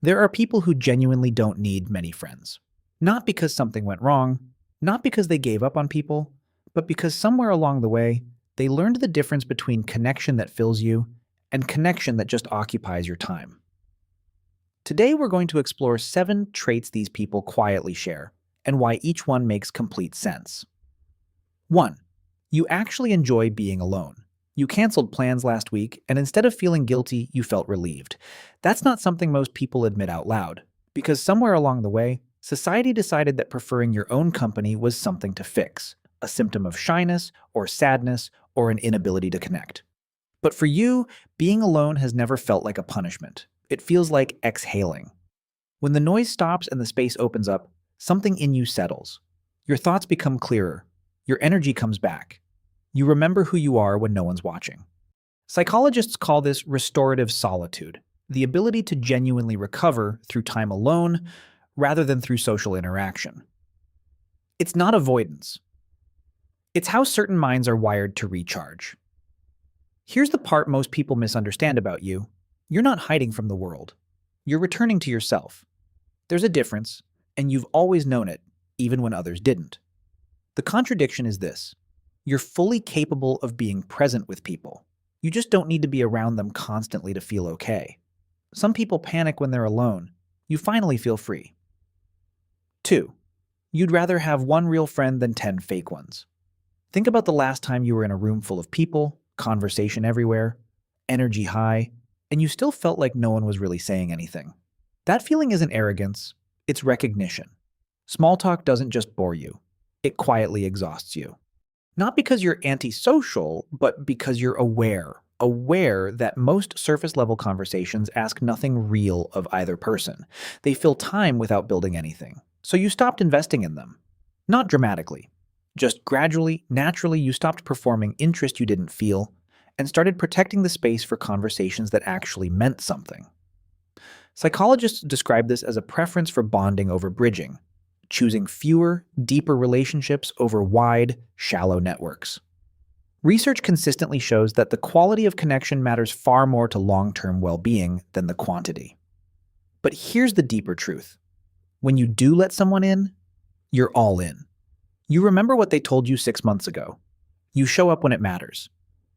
There are people who genuinely don't need many friends. Not because something went wrong, not because they gave up on people, but because somewhere along the way, they learned the difference between connection that fills you and connection that just occupies your time. Today, we're going to explore 7 traits these people quietly share and why each one makes complete sense. 1. You actually enjoy being alone. You canceled plans last week, and instead of feeling guilty, you felt relieved. That's not something most people admit out loud, because somewhere along the way, society decided that preferring your own company was something to fix, a symptom of shyness or sadness or an inability to connect. But for you, being alone has never felt like a punishment. It feels like exhaling. When the noise stops and the space opens up, something in you settles. Your thoughts become clearer. Your energy comes back. You remember who you are when no one's watching. Psychologists call this restorative solitude, the ability to genuinely recover through time alone rather than through social interaction. It's not avoidance. It's how certain minds are wired to recharge. Here's the part most people misunderstand about you. You're not hiding from the world. You're returning to yourself. There's a difference, and you've always known it, even when others didn't. The contradiction is this. You're fully capable of being present with people. You just don't need to be around them constantly to feel okay. Some people panic when they're alone. You finally feel free. 2. You'd rather have one real friend than 10 fake ones. Think about the last time you were in a room full of people, conversation everywhere, energy high, and you still felt like no one was really saying anything. That feeling isn't arrogance, it's recognition. Small talk doesn't just bore you, it quietly exhausts you. Not because you're antisocial, but because you're aware that most surface-level conversations ask nothing real of either person. They fill time without building anything. So you stopped investing in them. Not dramatically. Just gradually, naturally, you stopped performing interest you didn't feel and started protecting the space for conversations that actually meant something. Psychologists describe this as a preference for bonding over bridging, choosing fewer, deeper relationships over wide, shallow networks. Research consistently shows that the quality of connection matters far more to long-term well-being than the quantity. But here's the deeper truth. When you do let someone in, you're all in. You remember what they told you 6 months ago. You show up when it matters.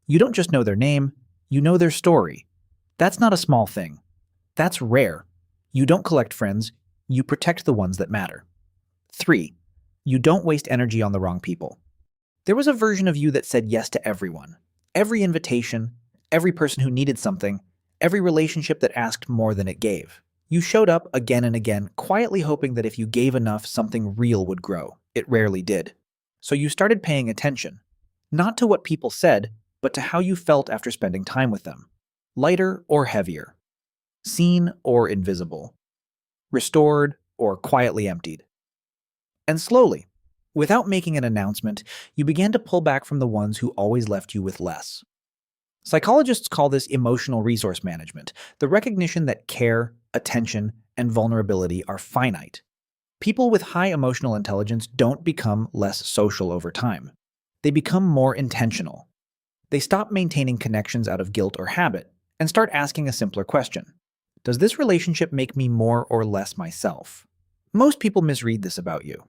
You don't just know their name, you know their story. That's not a small thing. That's rare. You don't collect friends, you protect the ones that matter. 3. You don't waste energy on the wrong people. There was a version of you that said yes to everyone. Every invitation, every person who needed something, every relationship that asked more than it gave. You showed up again and again, quietly hoping that if you gave enough, something real would grow. It rarely did. So you started paying attention, not to what people said, but to how you felt after spending time with them. Lighter or heavier. Seen or invisible. Restored or quietly emptied. And slowly, without making an announcement, you began to pull back from the ones who always left you with less. Psychologists call this emotional resource management, the recognition that care, attention, and vulnerability are finite. People with high emotional intelligence don't become less social over time. They become more intentional. They stop maintaining connections out of guilt or habit and start asking a simpler question. Does this relationship make me more or less myself? Most people misread this about you.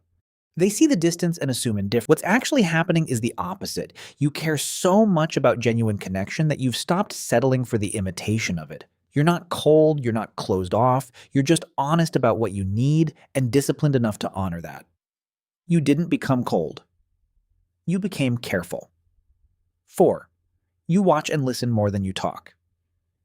They see the distance and assume indifference. What's actually happening is the opposite. You care so much about genuine connection that you've stopped settling for the imitation of it. You're not cold, you're not closed off, you're just honest about what you need and disciplined enough to honor that. You didn't become cold. You became careful. 4. You watch and listen more than you talk.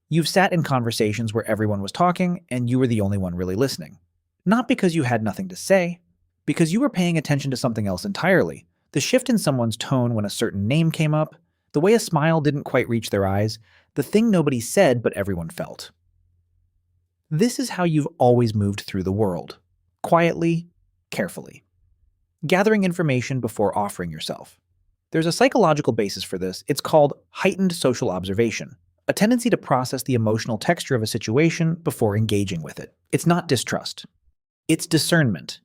You've sat in conversations where everyone was talking and you were the only one really listening. Not because you had nothing to say, because you were paying attention to something else entirely. The shift in someone's tone when a certain name came up, the way a smile didn't quite reach their eyes, the thing nobody said but everyone felt. This is how you've always moved through the world. Quietly, carefully. Gathering information before offering yourself. There's a psychological basis for this. It's called heightened social observation, a tendency to process the emotional texture of a situation before engaging with it. It's not distrust. It's discernment.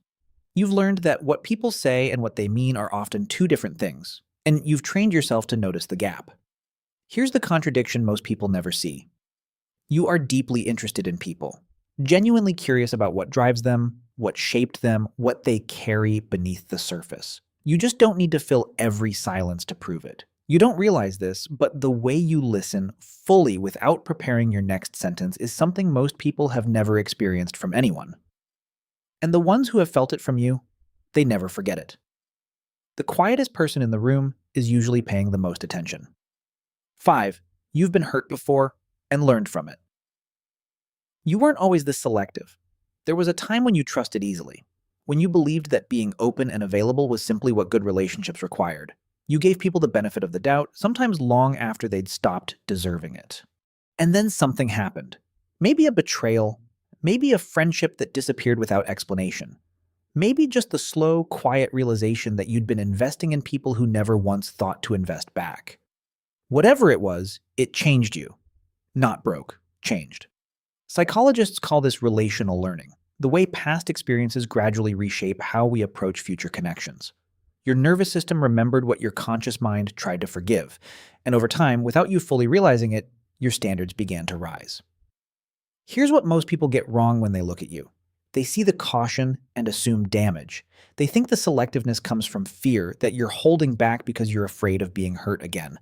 You've learned that what people say and what they mean are often two different things, and you've trained yourself to notice the gap. Here's the contradiction most people never see. You are deeply interested in people. genuinely curious about what drives them, what shaped them, what they carry beneath the surface. You just don't need to fill every silence to prove it. You don't realize this, but the way you listen fully without preparing your next sentence is something most people have never experienced from anyone. And the ones who have felt it from you, they never forget it. The quietest person in the room is usually paying the most attention. 5. You've been hurt before and learned from it. You weren't always this selective. There was a time when you trusted easily, when you believed that being open and available was simply what good relationships required. You gave people the benefit of the doubt, sometimes long after they'd stopped deserving it. And then something happened. Maybe a betrayal, maybe a friendship that disappeared without explanation. Maybe just the slow, quiet realization that you'd been investing in people who never once thought to invest back. Whatever it was, it changed you. Not broke, changed. Psychologists call this relational learning, the way past experiences gradually reshape how we approach future connections. Your nervous system remembered what your conscious mind tried to forgive, and over time, without you fully realizing it, your standards began to rise. Here's what most people get wrong when they look at you. They see the caution and assume damage. They think the selectiveness comes from fear, that you're holding back because you're afraid of being hurt again.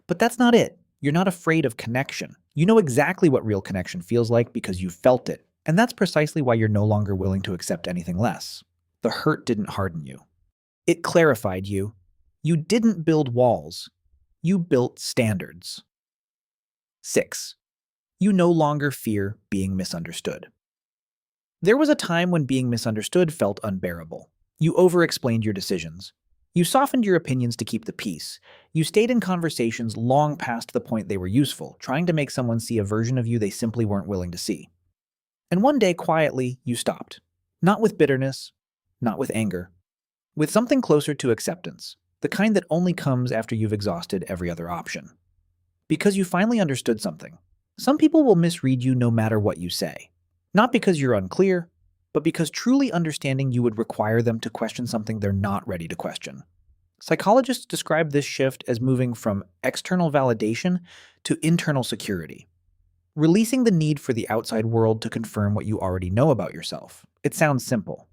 But that's not it. You're not afraid of connection. You know exactly what real connection feels like because you felt it. And that's precisely why you're no longer willing to accept anything less. The hurt didn't harden you. It clarified you. You didn't build walls. You built standards. 6. You no longer fear being misunderstood. There was a time when being misunderstood felt unbearable. You over-explained your decisions. You softened your opinions to keep the peace. You stayed in conversations long past the point they were useful, trying to make someone see a version of you they simply weren't willing to see. And one day, quietly, you stopped. Not with bitterness, not with anger, with something closer to acceptance, the kind that only comes after you've exhausted every other option. Because you finally understood something. Some people will misread you no matter what you say. Not because you're unclear, but because truly understanding you would require them to question something they're not ready to question. Psychologists describe this shift as moving from external validation to internal security, releasing the need for the outside world to confirm what you already know about yourself. It sounds simple.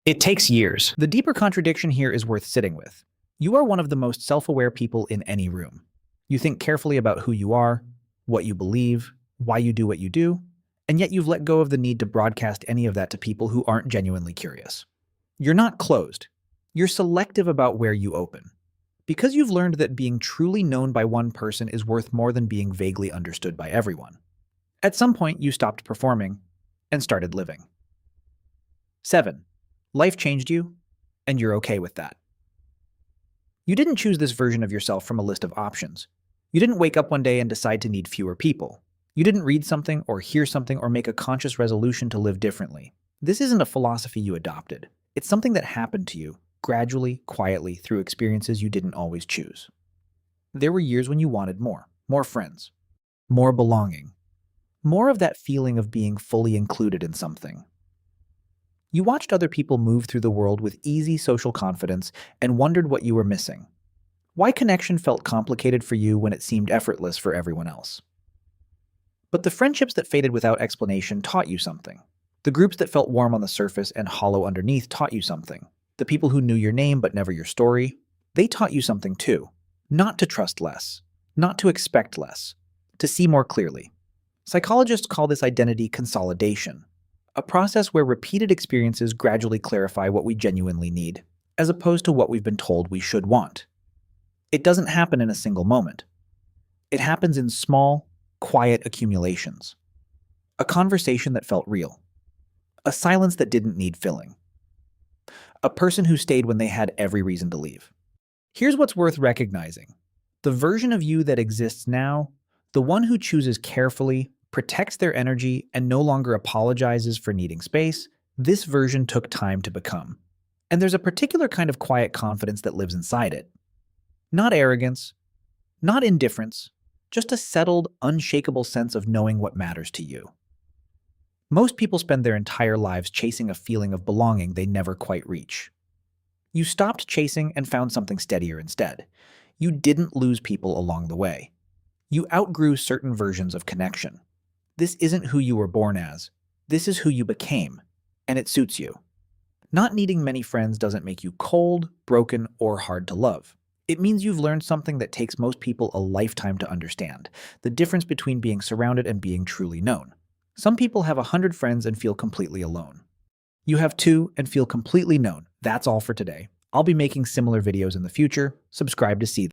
It takes years. The deeper contradiction here is worth sitting with. You are one of the most self-aware people in any room. You think carefully about who you are, what you believe, why you do what you do, and yet you've let go of the need to broadcast any of that to people who aren't genuinely curious. You're not closed. You're selective about where you open. Because you've learned that being truly known by one person is worth more than being vaguely understood by everyone. At some point, you stopped performing and started living. 7. Life changed you, and you're okay with that. You didn't choose this version of yourself from a list of options. You didn't wake up one day and decide to need fewer people. You didn't read something or hear something or make a conscious resolution to live differently. This isn't a philosophy you adopted. It's something that happened to you, gradually, quietly, through experiences you didn't always choose. There were years when you wanted more friends, more belonging, more of that feeling of being fully included in something. You watched other people move through the world with easy social confidence and wondered what you were missing. Why connection felt complicated for you when it seemed effortless for everyone else. But the friendships that faded without explanation taught you something. The groups that felt warm on the surface and hollow underneath taught you something. The people who knew your name but never your story, they taught you something too. Not to trust less, not to expect less, to see more clearly. Psychologists call this identity consolidation, a process where repeated experiences gradually clarify what we genuinely need, as opposed to what we've been told we should want. It doesn't happen in a single moment. It happens in small, quiet accumulations. A conversation that felt real. A silence that didn't need filling. A person who stayed when they had every reason to leave. Here's what's worth recognizing. The version of you that exists now, the one who chooses carefully, protects their energy, and no longer apologizes for needing space, this version took time to become. And there's a particular kind of quiet confidence that lives inside it. Not arrogance, not indifference, just a settled, unshakable sense of knowing what matters to you. Most people spend their entire lives chasing a feeling of belonging they never quite reach. You stopped chasing and found something steadier instead. You didn't lose people along the way. You outgrew certain versions of connection. This isn't who you were born as. This is who you became, and it suits you. Not needing many friends doesn't make you cold, broken, or hard to love. It means you've learned something that takes most people a lifetime to understand: the difference between being surrounded and being truly known. Some people have 100 friends and feel completely alone. You have two and feel completely known. That's all for today. I'll be making similar videos in the future. Subscribe to see them.